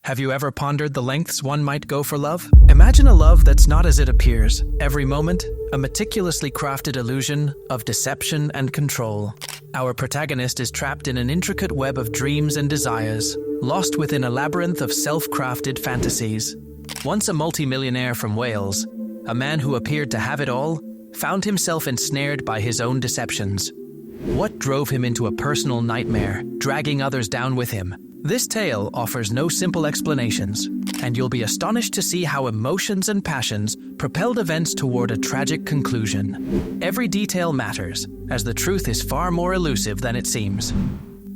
Have you ever pondered the lengths one might go for love? Imagine a love that's not as it appears. Every moment, a meticulously crafted illusion of deception and control. Our protagonist is trapped in an intricate web of dreams and desires, lost within a labyrinth of self-crafted fantasies. Once a multimillionaire from Wales, a man who appeared to have it all, found himself ensnared by his own deceptions. What drove him into a personal nightmare, dragging others down with him? This tale offers no simple explanations, and you'll be astonished to see how emotions and passions propelled events toward a tragic conclusion. Every detail matters, as the truth is far more elusive than it seems.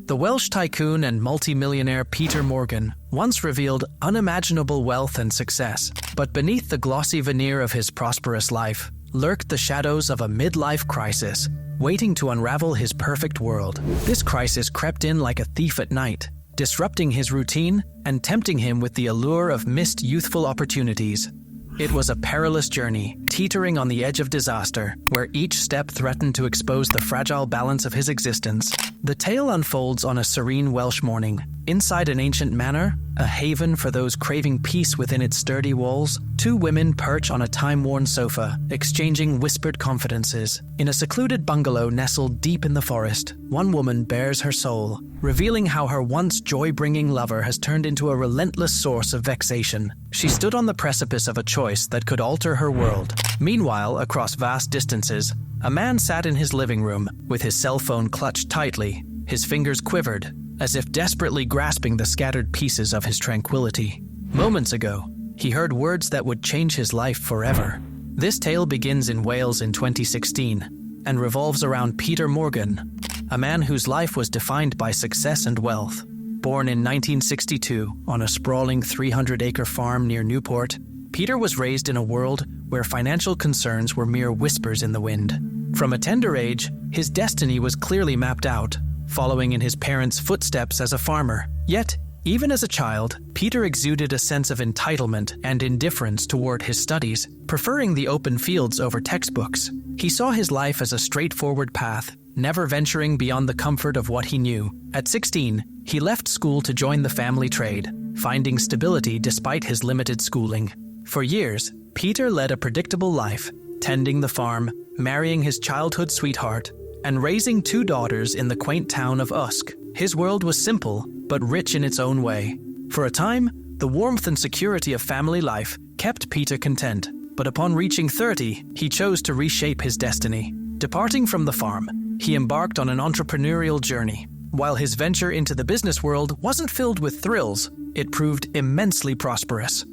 The Welsh tycoon and multimillionaire Peter Morgan once revealed unimaginable wealth and success, but beneath the glossy veneer of his prosperous life lurked the shadows of a midlife crisis, waiting to unravel his perfect world. This crisis crept in like a thief at night, disrupting his routine and tempting him with the allure of missed youthful opportunities. It was a perilous journey, teetering on the edge of disaster, where each step threatened to expose the fragile balance of his existence. The tale unfolds on a serene Welsh morning. Inside an ancient manor, a haven for those craving peace within its sturdy walls, two women perch on a time-worn sofa, exchanging whispered confidences. In a secluded bungalow nestled deep in the forest, one woman bares her soul, revealing how her once joy-bringing lover has turned into a relentless source of vexation. She stood on the precipice of a choice that could alter her world. Meanwhile, across vast distances, a man sat in his living room, with his cell phone clutched tightly. His fingers quivered, as if desperately grasping the scattered pieces of his tranquility. Moments ago, he heard words that would change his life forever. This tale begins in Wales in 2016 and revolves around Peter Morgan, a man whose life was defined by success and wealth. Born in 1962 on a sprawling 300-acre farm near Newport, Peter was raised in a world where financial concerns were mere whispers in the wind. From a tender age, his destiny was clearly mapped out, following in his parents' footsteps as a farmer. Yet, even as a child, Peter exuded a sense of entitlement and indifference toward his studies, preferring the open fields over textbooks. He saw his life as a straightforward path, never venturing beyond the comfort of what he knew. At 16, he left school to join the family trade, finding stability despite his limited schooling. For years, Peter led a predictable life, tending the farm, marrying his childhood sweetheart, and raising two daughters in the quaint town of Usk. His world was simple, but rich in its own way. For a time, the warmth and security of family life kept Peter content, but upon reaching 30, he chose to reshape his destiny. Departing from the farm, he embarked on an entrepreneurial journey. While his venture into the business world wasn't filled with thrills, it proved immensely prosperous.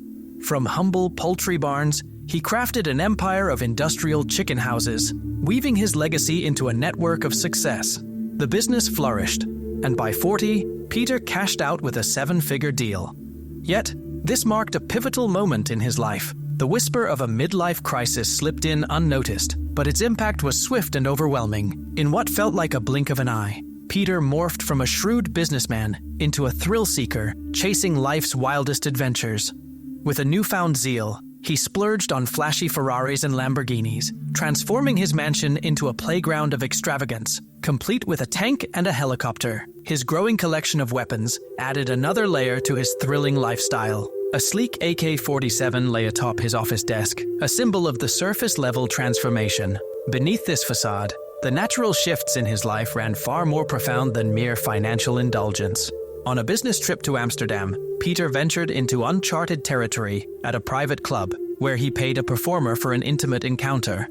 From humble poultry barns, he crafted an empire of industrial chicken houses, weaving his legacy into a network of success. The business flourished, and by 40, Peter cashed out with a 7-figure deal. Yet, this marked a pivotal moment in his life. The whisper of a midlife crisis slipped in unnoticed, but its impact was swift and overwhelming. In what felt like a blink of an eye, Peter morphed from a shrewd businessman into a thrill-seeker, chasing life's wildest adventures. With a newfound zeal, he splurged on flashy Ferraris and Lamborghinis, transforming his mansion into a playground of extravagance, complete with a tank and a helicopter. His growing collection of weapons added another layer to his thrilling lifestyle. A sleek AK-47 lay atop his office desk, a symbol of the surface-level transformation. Beneath this facade, the natural shifts in his life ran far more profound than mere financial indulgence. On a business trip to Amsterdam, Peter ventured into uncharted territory at a private club, where he paid a performer for an intimate encounter.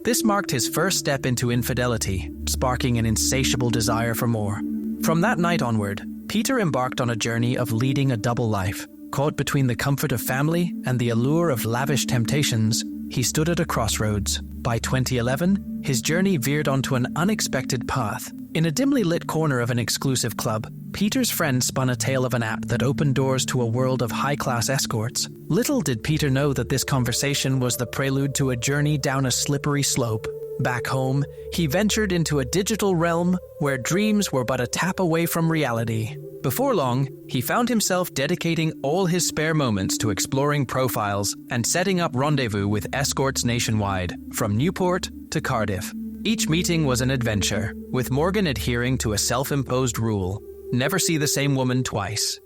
This marked his first step into infidelity, sparking an insatiable desire for more. From that night onward, Peter embarked on a journey of leading a double life. Caught between the comfort of family and the allure of lavish temptations, he stood at a crossroads. By 2011, his journey veered onto an unexpected path. In a dimly lit corner of an exclusive club, Peter's friend spun a tale of an app that opened doors to a world of high-class escorts. Little did Peter know that this conversation was the prelude to a journey down a slippery slope. Back home, he ventured into a digital realm where dreams were but a tap away from reality. Before long, he found himself dedicating all his spare moments to exploring profiles and setting up rendezvous with escorts nationwide, from Newport to Cardiff. Each meeting was an adventure, with Morgan adhering to a self-imposed rule: never see the same woman twice.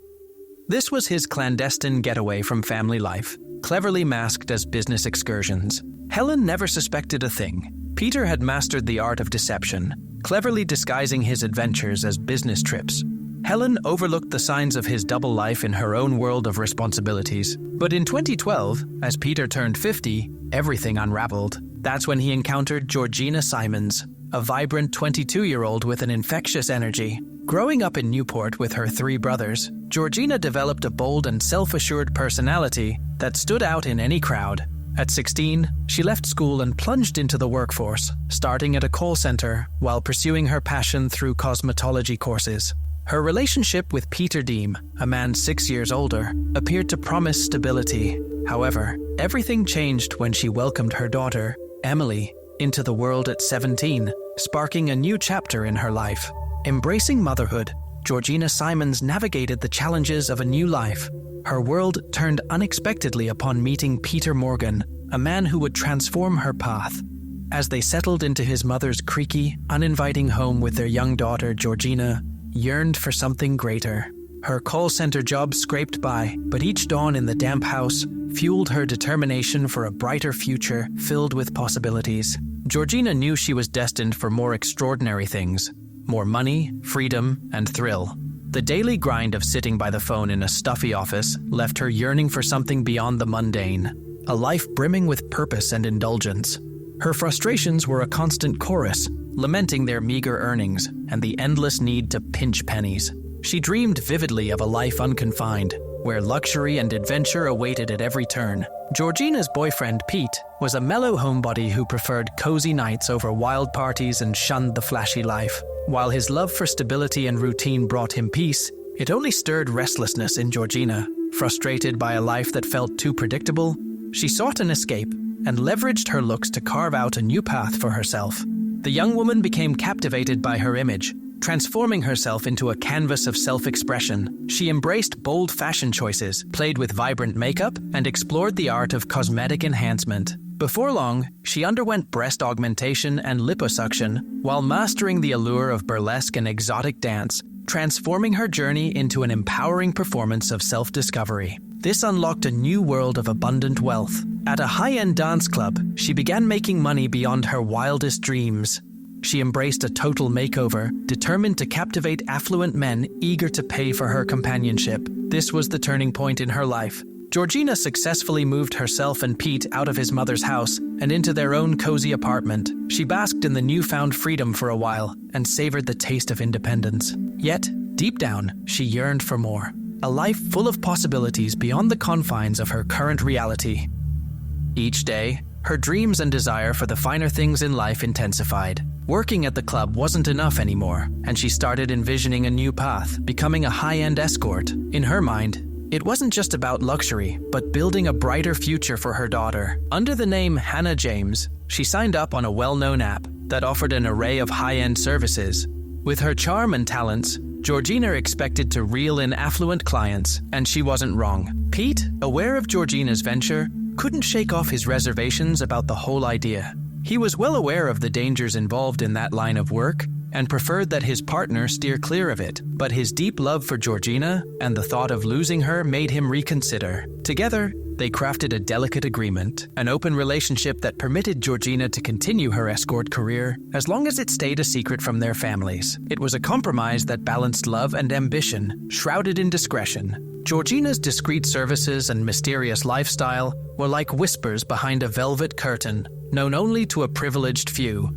This was his clandestine getaway from family life, cleverly masked as business excursions. Helen never suspected a thing. Peter had mastered the art of deception, cleverly disguising his adventures as business trips. Helen overlooked the signs of his double life in her own world of responsibilities. But in 2012, as Peter turned 50, everything unraveled. That's when he encountered Georgina Symonds, a vibrant 22-year-old with an infectious energy. Growing up in Newport with her 3 brothers, Georgina developed a bold and self-assured personality that stood out in any crowd. At 16, she left school and plunged into the workforce, starting at a call center while pursuing her passion through cosmetology courses. Her relationship with Peter Deem, a man 6 years older, appeared to promise stability. However, everything changed when she welcomed her daughter, Emily, into the world at 17, sparking a new chapter in her life. Embracing motherhood, Georgina Symonds navigated the challenges of a new life. Her world turned unexpectedly upon meeting Peter Morgan, a man who would transform her path. As they settled into his mother's creaky, uninviting home with their young daughter, Georgina yearned for something greater. Her call center job scraped by, but each dawn in the damp house fueled her determination for a brighter future filled with possibilities. Georgina knew she was destined for more extraordinary things. More money, freedom, and thrill. The daily grind of sitting by the phone in a stuffy office left her yearning for something beyond the mundane, a life brimming with purpose and indulgence. Her frustrations were a constant chorus, lamenting their meager earnings and the endless need to pinch pennies. She dreamed vividly of a life unconfined, where luxury and adventure awaited at every turn. Georgina's boyfriend, Pete, was a mellow homebody who preferred cozy nights over wild parties and shunned the flashy life. While his love for stability and routine brought him peace, it only stirred restlessness in Georgina. Frustrated by a life that felt too predictable, she sought an escape and leveraged her looks to carve out a new path for herself. The young woman became captivated by her image, transforming herself into a canvas of self-expression. She embraced bold fashion choices, played with vibrant makeup, and explored the art of cosmetic enhancement. Before long, she underwent breast augmentation and liposuction while mastering the allure of burlesque and exotic dance, transforming her journey into an empowering performance of self-discovery. This unlocked a new world of abundant wealth. At a high-end dance club, she began making money beyond her wildest dreams. She embraced a total makeover, determined to captivate affluent men eager to pay for her companionship. This was the turning point in her life. Georgina successfully moved herself and Pete out of his mother's house and into their own cozy apartment. She basked in the newfound freedom for a while and savored the taste of independence. Yet, deep down, she yearned for more. A life full of possibilities beyond the confines of her current reality. Each day, her dreams and desire for the finer things in life intensified. Working at the club wasn't enough anymore, and she started envisioning a new path, becoming a high-end escort. In her mind, it wasn't just about luxury, but building a brighter future for her daughter. Under the name Hannah James, she signed up on a well-known app that offered an array of high-end services. With her charm and talents, Georgina expected to reel in affluent clients, and she wasn't wrong. Pete, aware of Georgina's venture, couldn't shake off his reservations about the whole idea. He was well aware of the dangers involved in that line of work and preferred that his partner steer clear of it. But his deep love for Georgina and the thought of losing her made him reconsider. Together, they crafted a delicate agreement, an open relationship that permitted Georgina to continue her escort career as long as it stayed a secret from their families. It was a compromise that balanced love and ambition, shrouded in discretion. Georgina's discreet services and mysterious lifestyle were like whispers behind a velvet curtain, known only to a privileged few.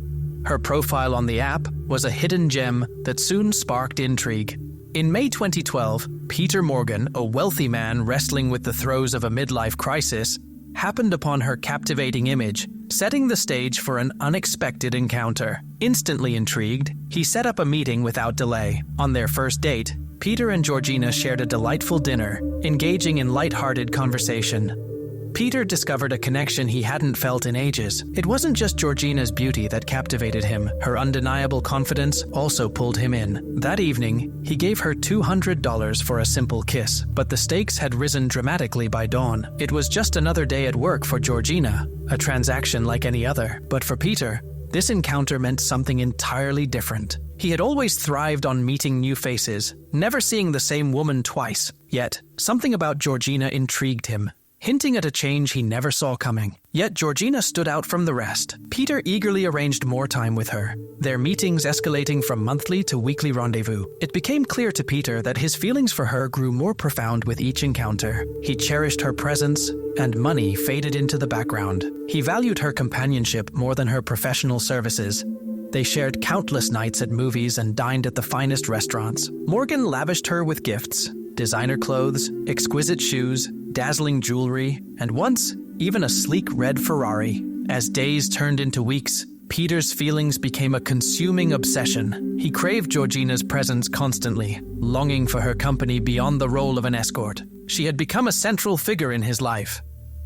Her profile on the app was a hidden gem that soon sparked intrigue. In May 2012, Peter Morgan, a wealthy man wrestling with the throes of a midlife crisis, happened upon her captivating image, setting the stage for an unexpected encounter. Instantly intrigued, he set up a meeting without delay. On their first date, Peter and Georgina shared a delightful dinner, engaging in light-hearted conversation. Peter discovered a connection he hadn't felt in ages. It wasn't just Georgina's beauty that captivated him. Her undeniable confidence also pulled him in. That evening, he gave her $200 for a simple kiss, but the stakes had risen dramatically by dawn. It was just another day at work for Georgina, a transaction like any other. But for Peter, this encounter meant something entirely different. He had always thrived on meeting new faces, never seeing the same woman twice. Yet, something about Georgina intrigued him, hinting at a change he never saw coming. Yet Georgina stood out from the rest. Peter eagerly arranged more time with her, their meetings escalating from monthly to weekly rendezvous. It became clear to Peter that his feelings for her grew more profound with each encounter. He cherished her presence, and money faded into the background. He valued her companionship more than her professional services. They shared countless nights at movies and dined at the finest restaurants. Morgan lavished her with gifts, designer clothes, exquisite shoes, dazzling jewelry, and once, even a sleek red Ferrari. As days turned into weeks, Peter's feelings became a consuming obsession. He craved Georgina's presence constantly, longing for her company beyond the role of an escort. She had become a central figure in his life.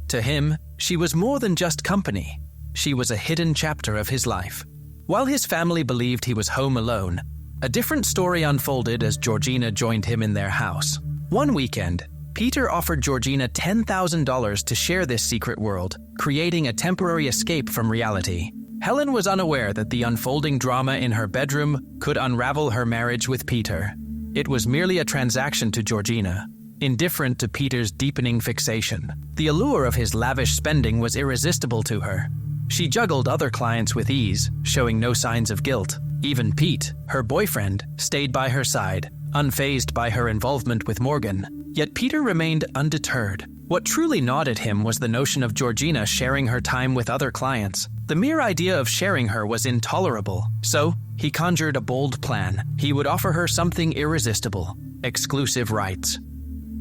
To him, she was more than just company. She was a hidden chapter of his life. While his family believed he was home alone, a different story unfolded as Georgina joined him in their house. One weekend, Peter offered Georgina $10,000 to share this secret world, creating a temporary escape from reality. Helen was unaware that the unfolding drama in her bedroom could unravel her marriage with Peter. It was merely a transaction to Georgina, indifferent to Peter's deepening fixation. The allure of his lavish spending was irresistible to her. She juggled other clients with ease, showing no signs of guilt. Even Pete, her boyfriend, stayed by her side, unfazed by her involvement with Morgan. Yet Peter remained undeterred. What truly gnawed at him was the notion of Georgina sharing her time with other clients. The mere idea of sharing her was intolerable. So, he conjured a bold plan. He would offer her something irresistible: exclusive rights.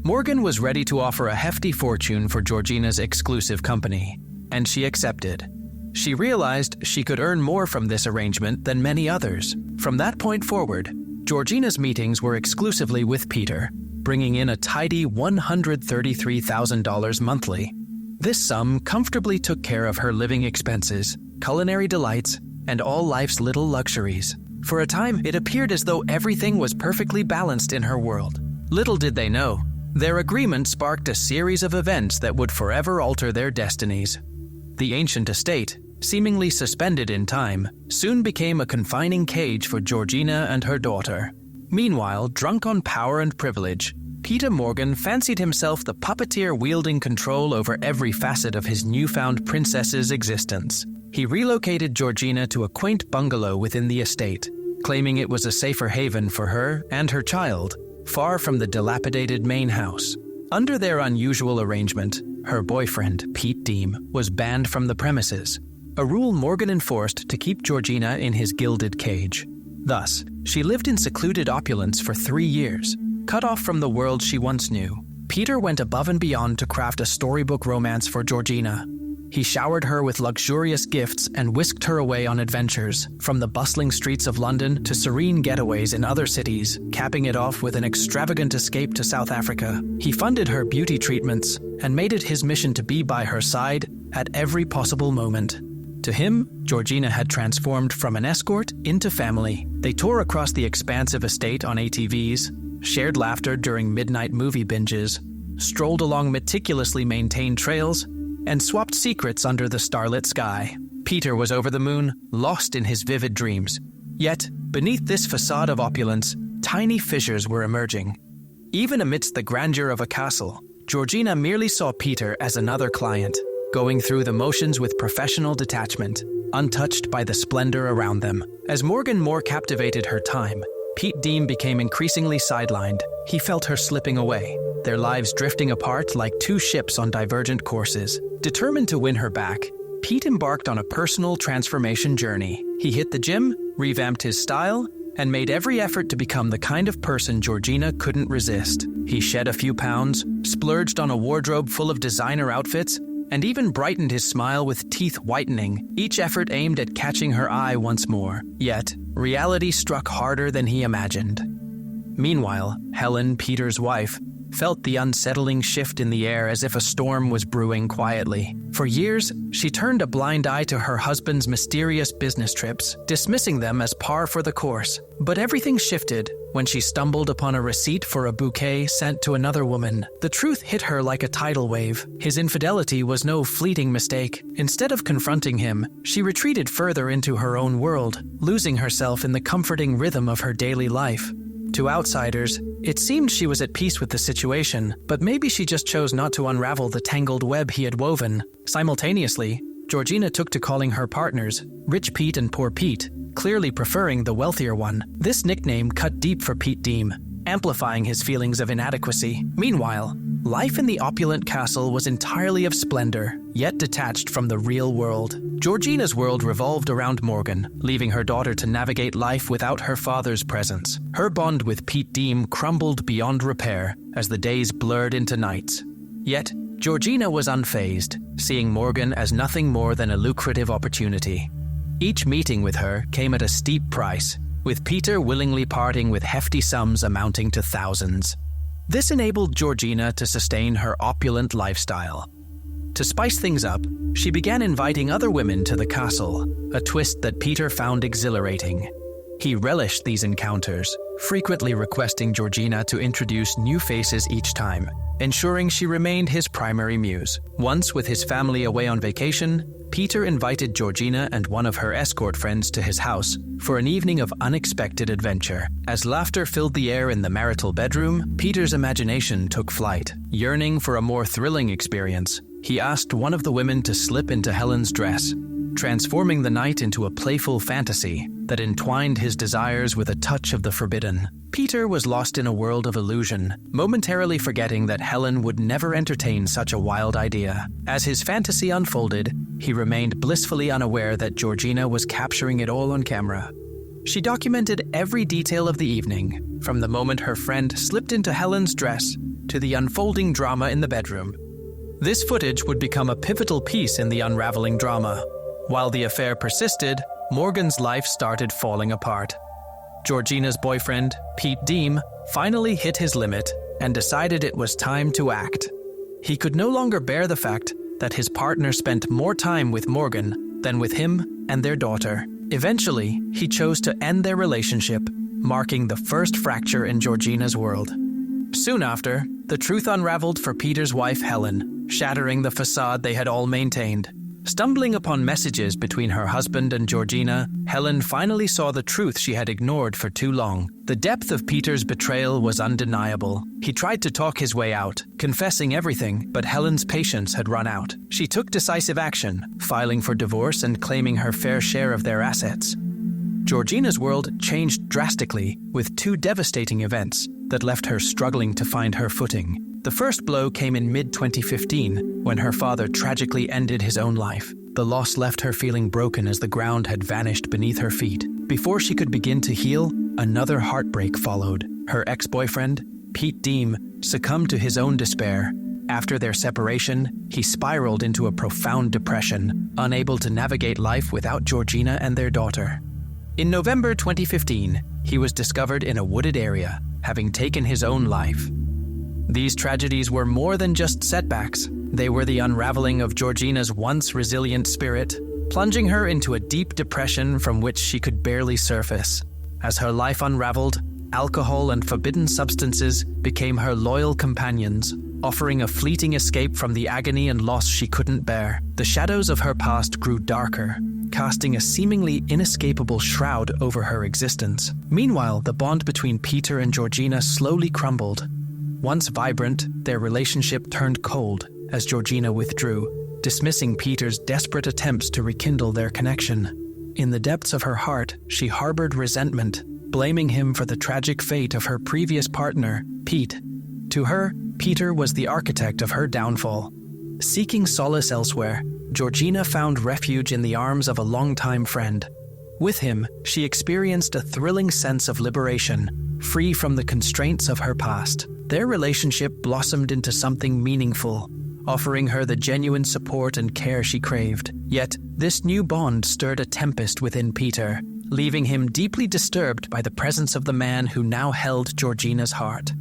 Morgan was ready to offer a hefty fortune for Georgina's exclusive company, and she accepted. She realized she could earn more from this arrangement than many others. From that point forward, Georgina's meetings were exclusively with Peter, bringing in a tidy $133,000 monthly. This sum comfortably took care of her living expenses, culinary delights, and all life's little luxuries. For a time, it appeared as though everything was perfectly balanced in her world. Little did they know, their agreement sparked a series of events that would forever alter their destinies. The ancient estate, seemingly suspended in time, soon became a confining cage for Georgina and her daughter. Meanwhile, drunk on power and privilege, Peter Morgan fancied himself the puppeteer wielding control over every facet of his newfound princess's existence. He relocated Georgina to a quaint bungalow within the estate, claiming it was a safer haven for her and her child, far from the dilapidated main house. Under their unusual arrangement, her boyfriend, Pete Deem, was banned from the premises, a rule Morgan enforced to keep Georgina in his gilded cage. Thus, she lived in secluded opulence for 3 years, cut off from the world she once knew. Peter went above and beyond to craft a storybook romance for Georgina. He showered her with luxurious gifts and whisked her away on adventures, from the bustling streets of London to serene getaways in other cities, capping it off with an extravagant escape to South Africa. He funded her beauty treatments and made it his mission to be by her side at every possible moment. To him, Georgina had transformed from an escort into family. They tore across the expansive estate on ATVs, shared laughter during midnight movie binges, strolled along meticulously maintained trails, and swapped secrets under the starlit sky. Peter was over the moon, lost in his vivid dreams. Yet, beneath this facade of opulence, tiny fissures were emerging. Even amidst the grandeur of a castle, Georgina merely saw Peter as another client, going through the motions with professional detachment, untouched by the splendor around them. As Morgan more captivated her time, Pete Deem became increasingly sidelined. He felt her slipping away, their lives drifting apart like two ships on divergent courses. Determined to win her back, Pete embarked on a personal transformation journey. He hit the gym, revamped his style, and made every effort to become the kind of person Georgina couldn't resist. He shed a few pounds, splurged on a wardrobe full of designer outfits, and even brightened his smile with teeth whitening, each effort aimed at catching her eye once more. Yet, reality struck harder than he imagined. Meanwhile, Helen, Peter's wife, felt the unsettling shift in the air as if a storm was brewing quietly. For years, she turned a blind eye to her husband's mysterious business trips, dismissing them as par for the course. But everything shifted when she stumbled upon a receipt for a bouquet sent to another woman. The truth hit her like a tidal wave. His infidelity was no fleeting mistake. Instead of confronting him, she retreated further into her own world, losing herself in the comforting rhythm of her daily life. To outsiders, it seemed she was at peace with the situation, but maybe she just chose not to unravel the tangled web he had woven. Simultaneously, Georgina took to calling her partners Rich Pete and Poor Pete, clearly preferring the wealthier one. This nickname cut deep for Pete Deem, amplifying his feelings of inadequacy. Meanwhile, life in the opulent castle was entirely of splendor, yet detached from the real world. Georgina's world revolved around Morgan, leaving her daughter to navigate life without her father's presence. Her bond with Pete Deem crumbled beyond repair as the days blurred into nights. Yet, Georgina was unfazed, seeing Morgan as nothing more than a lucrative opportunity. Each meeting with her came at a steep price, with Peter willingly parting with hefty sums amounting to thousands. This enabled Georgina to sustain her opulent lifestyle. To spice things up, she began inviting other women to the castle, a twist that Peter found exhilarating. He relished these encounters, frequently requesting Georgina to introduce new faces each time, ensuring she remained his primary muse. Once, with his family away on vacation, Peter invited Georgina and one of her escort friends to his house for an evening of unexpected adventure. As laughter filled the air in the marital bedroom, Peter's imagination took flight. Yearning for a more thrilling experience, he asked one of the women to slip into Helen's dress, transforming the night into a playful fantasy that entwined his desires with a touch of the forbidden. Peter was lost in a world of illusion, momentarily forgetting that Helen would never entertain such a wild idea. As his fantasy unfolded, he remained blissfully unaware that Georgina was capturing it all on camera. She documented every detail of the evening, from the moment her friend slipped into Helen's dress to the unfolding drama in the bedroom. This footage would become a pivotal piece in the unraveling drama. While the affair persisted, Morgan's life started falling apart. Georgina's boyfriend, Pete Deem, finally hit his limit and decided it was time to act. He could no longer bear the fact that his partner spent more time with Morgan than with him and their daughter. Eventually, he chose to end their relationship, marking the first fracture in Georgina's world. Soon after, the truth unraveled for Peter's wife, Helen, shattering the facade they had all maintained. Stumbling upon messages between her husband and Georgina, Helen finally saw the truth she had ignored for too long. The depth of Peter's betrayal was undeniable. He tried to talk his way out, confessing everything, but Helen's patience had run out. She took decisive action, filing for divorce and claiming her fair share of their assets. Georgina's world changed drastically, with two devastating events that left her struggling to find her footing. The first blow came in mid-2015, when her father tragically ended his own life. The loss left her feeling broken as the ground had vanished beneath her feet. Before she could begin to heal, another heartbreak followed. Her ex-boyfriend, Pete Deem, succumbed to his own despair. After their separation, he spiraled into a profound depression, unable to navigate life without Georgina and their daughter. In November 2015, he was discovered in a wooded area, having taken his own life. These tragedies were more than just setbacks. They were the unraveling of Georgina's once resilient spirit, plunging her into a deep depression from which she could barely surface. As her life unraveled, alcohol and forbidden substances became her loyal companions, offering a fleeting escape from the agony and loss she couldn't bear. The shadows of her past grew darker, casting a seemingly inescapable shroud over her existence. Meanwhile, the bond between Peter and Georgina slowly crumbled. Once vibrant, their relationship turned cold as Georgina withdrew, dismissing Peter's desperate attempts to rekindle their connection. In the depths of her heart, she harbored resentment, blaming him for the tragic fate of her previous partner, Pete. To her, Peter was the architect of her downfall. Seeking solace elsewhere, Georgina found refuge in the arms of a longtime friend. With him, she experienced a thrilling sense of liberation, free from the constraints of her past. Their relationship blossomed into something meaningful, offering her the genuine support and care she craved. Yet, this new bond stirred a tempest within Peter, leaving him deeply disturbed by the presence of the man who now held Georgina's heart.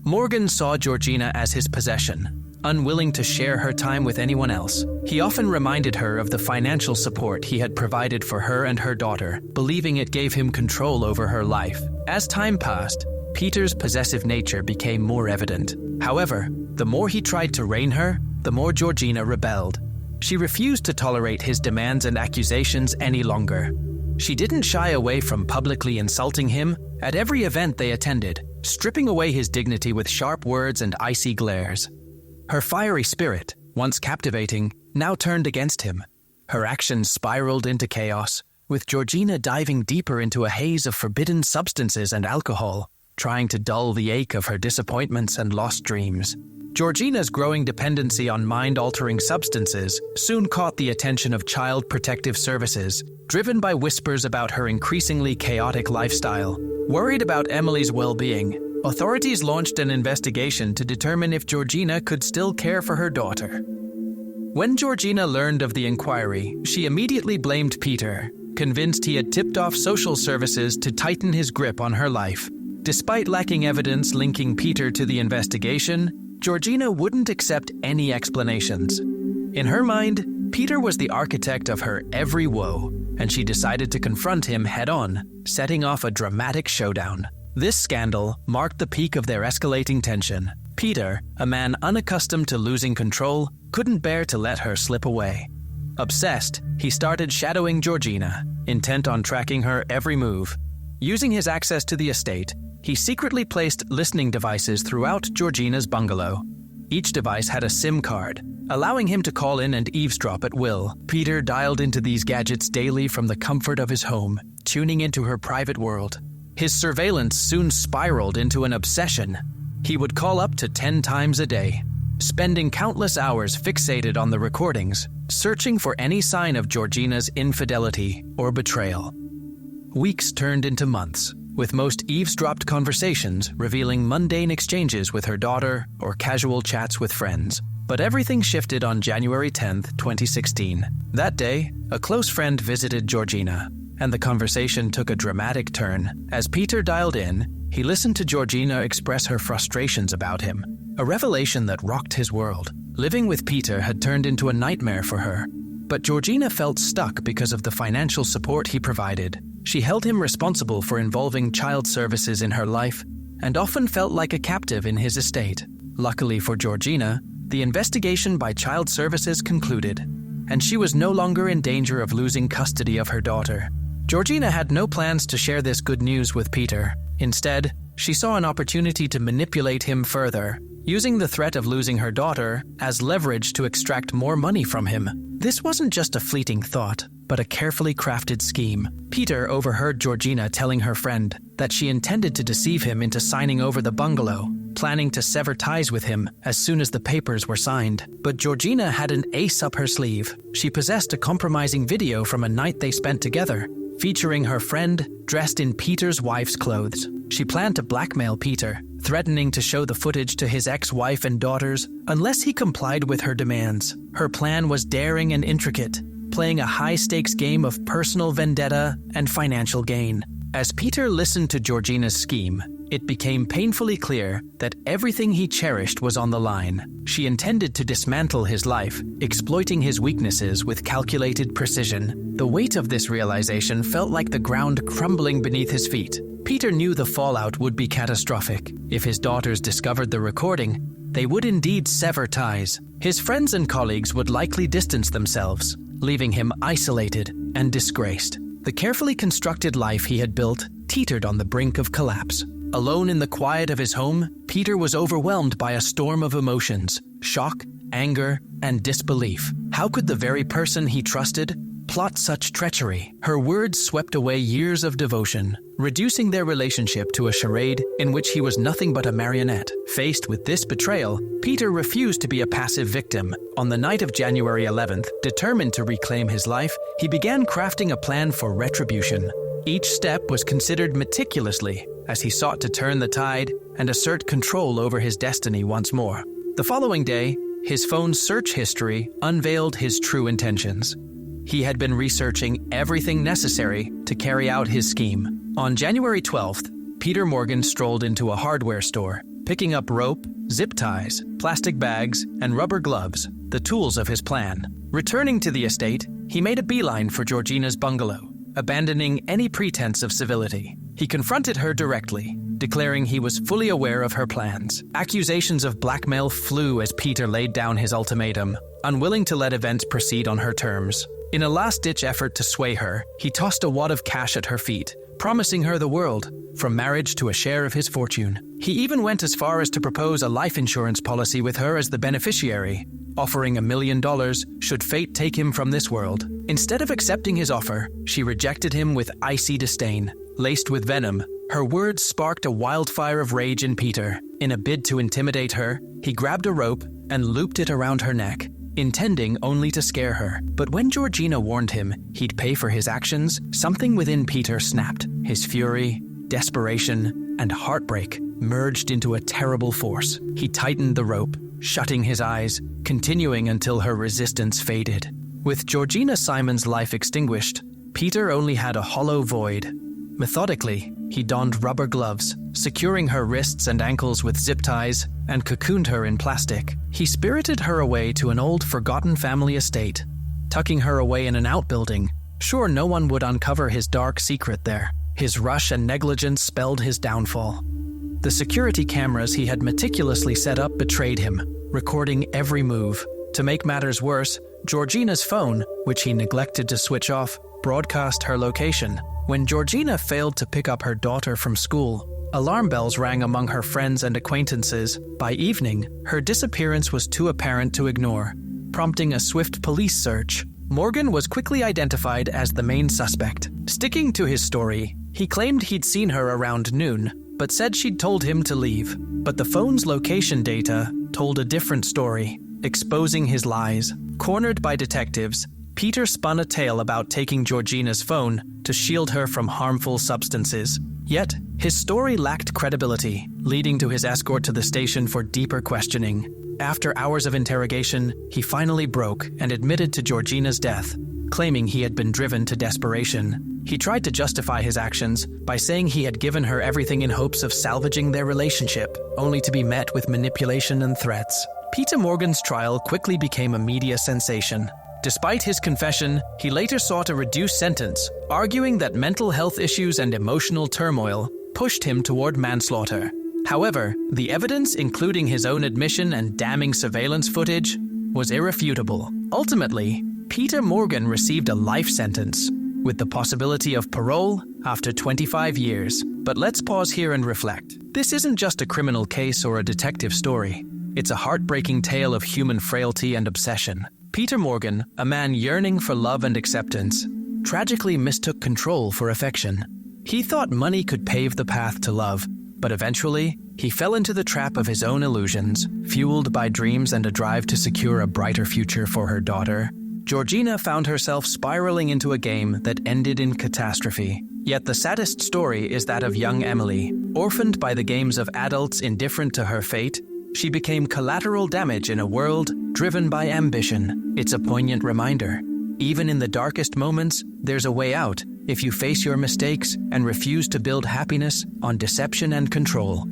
Morgan saw Georgina as his possession, unwilling to share her time with anyone else. He often reminded her of the financial support he had provided for her and her daughter, believing it gave him control over her life. As time passed, Peter's possessive nature became more evident. However, the more he tried to rein her, the more Georgina rebelled. She refused to tolerate his demands and accusations any longer. She didn't shy away from publicly insulting him at every event they attended, stripping away his dignity with sharp words and icy glares. Her fiery spirit, once captivating, now turned against him. Her actions spiraled into chaos, with Georgina diving deeper into a haze of forbidden substances and alcohol, trying to dull the ache of her disappointments and lost dreams. Georgina's growing dependency on mind-altering substances soon caught the attention of Child Protective Services, driven by whispers about her increasingly chaotic lifestyle. Worried about Emily's well-being, authorities launched an investigation to determine if Georgina could still care for her daughter. When Georgina learned of the inquiry, she immediately blamed Peter, convinced he had tipped off social services to tighten his grip on her life. Despite lacking evidence linking Peter to the investigation, Georgina wouldn't accept any explanations. In her mind, Peter was the architect of her every woe, and she decided to confront him head-on, setting off a dramatic showdown. This scandal marked the peak of their escalating tension. Peter, a man unaccustomed to losing control, couldn't bear to let her slip away. Obsessed, he started shadowing Georgina, intent on tracking her every move. Using his access to the estate, he secretly placed listening devices throughout Georgina's bungalow. Each device had a SIM card, allowing him to call in and eavesdrop at will. Peter dialed into these gadgets daily from the comfort of his home, tuning into her private world. His surveillance soon spiraled into an obsession. He would call up to 10 times a day, spending countless hours fixated on the recordings, searching for any sign of Georgina's infidelity or betrayal. Weeks turned into months, with most eavesdropped conversations revealing mundane exchanges with her daughter or casual chats with friends. But everything shifted on January 10, 2016. That day, a close friend visited Georgina, and the conversation took a dramatic turn. As Peter dialed in, he listened to Georgina express her frustrations about him, a revelation that rocked his world. Living with Peter had turned into a nightmare for her, but Georgina felt stuck because of the financial support he provided. She held him responsible for involving child services in her life and often felt like a captive in his estate. Luckily for Georgina, the investigation by child services concluded, and she was no longer in danger of losing custody of her daughter. Georgina had no plans to share this good news with Peter. Instead, she saw an opportunity to manipulate him further, using the threat of losing her daughter as leverage to extract more money from him. This wasn't just a fleeting thought, but a carefully crafted scheme. Peter overheard Georgina telling her friend that she intended to deceive him into signing over the bungalow, planning to sever ties with him as soon as the papers were signed. But Georgina had an ace up her sleeve. She possessed a compromising video from a night they spent together, featuring her friend dressed in Peter's wife's clothes. She planned to blackmail Peter, threatening to show the footage to his ex-wife and daughters unless he complied with her demands. Her plan was daring and intricate, playing a high-stakes game of personal vendetta and financial gain. As Peter listened to Georgina's scheme, it became painfully clear that everything he cherished was on the line. She intended to dismantle his life, exploiting his weaknesses with calculated precision. The weight of this realization felt like the ground crumbling beneath his feet. Peter knew the fallout would be catastrophic. If his daughters discovered the recording, they would indeed sever ties. His friends and colleagues would likely distance themselves, leaving him isolated and disgraced. The carefully constructed life he had built teetered on the brink of collapse. Alone in the quiet of his home, Peter was overwhelmed by a storm of emotions: shock, anger, and disbelief. How could the very person he trusted plot such treachery? Her words swept away years of devotion, reducing their relationship to a charade in which he was nothing but a marionette. Faced with this betrayal, Peter refused to be a passive victim. On the night of January 11th, determined to reclaim his life, he began crafting a plan for retribution. Each step was considered meticulously, as he sought to turn the tide and assert control over his destiny once more. The following day, his phone's search history unveiled his true intentions. He had been researching everything necessary to carry out his scheme. On January 12th, Peter Morgan strolled into a hardware store, picking up rope, zip ties, plastic bags, and rubber gloves, the tools of his plan. Returning to the estate, he made a beeline for Georgina's bungalow, abandoning any pretense of civility. He confronted her directly, declaring he was fully aware of her plans. Accusations of blackmail flew as Peter laid down his ultimatum, unwilling to let events proceed on her terms. In a last-ditch effort to sway her, he tossed a wad of cash at her feet, promising her the world, from marriage to a share of his fortune. He even went as far as to propose a life insurance policy with her as the beneficiary, offering $1 million should fate take him from this world. Instead of accepting his offer, she rejected him with icy disdain. Laced with venom, her words sparked a wildfire of rage in Peter. In a bid to intimidate her, he grabbed a rope and looped it around her neck, intending only to scare her. But when Georgina warned him he'd pay for his actions, something within Peter snapped. His fury, desperation, and heartbreak merged into a terrible force. He tightened the rope, shutting his eyes, continuing until her resistance faded. With Georgina Symonds' life extinguished, Peter only had a hollow void. Methodically, he donned rubber gloves, securing her wrists and ankles with zip ties, and cocooned her in plastic. He spirited her away to an old, forgotten family estate, tucking her away in an outbuilding, sure no one would uncover his dark secret there. His rush and negligence spelled his downfall. The security cameras he had meticulously set up betrayed him, recording every move. To make matters worse, Georgina's phone, which he neglected to switch off, broadcast her location. When Georgina failed to pick up her daughter from school, alarm bells rang among her friends and acquaintances. By evening, her disappearance was too apparent to ignore, prompting a swift police search. Morgan was quickly identified as the main suspect. Sticking to his story, he claimed he'd seen her around noon, but said she'd told him to leave. But the phone's location data told a different story, exposing his lies. Cornered by detectives, Peter spun a tale about taking Georgina's phone to shield her from harmful substances. Yet, his story lacked credibility, leading to his escort to the station for deeper questioning. After hours of interrogation, he finally broke and admitted to Georgina's death, claiming he had been driven to desperation. He tried to justify his actions by saying he had given her everything in hopes of salvaging their relationship, only to be met with manipulation and threats. Peter Morgan's trial quickly became a media sensation. Despite his confession, he later sought a reduced sentence, arguing that mental health issues and emotional turmoil pushed him toward manslaughter. However, the evidence, including his own admission and damning surveillance footage, was irrefutable. Ultimately, Peter Morgan received a life sentence, with the possibility of parole after 25 years. But let's pause here and reflect. This isn't just a criminal case or a detective story. It's a heartbreaking tale of human frailty and obsession. Peter Morgan, a man yearning for love and acceptance, tragically mistook control for affection. He thought money could pave the path to love, but eventually, he fell into the trap of his own illusions. Fueled by dreams and a drive to secure a brighter future for her daughter, Georgina found herself spiraling into a game that ended in catastrophe. Yet the saddest story is that of young Emily. Orphaned by the games of adults indifferent to her fate, she became collateral damage in a world driven by ambition. It's a poignant reminder. Even in the darkest moments, there's a way out if you face your mistakes and refuse to build happiness on deception and control.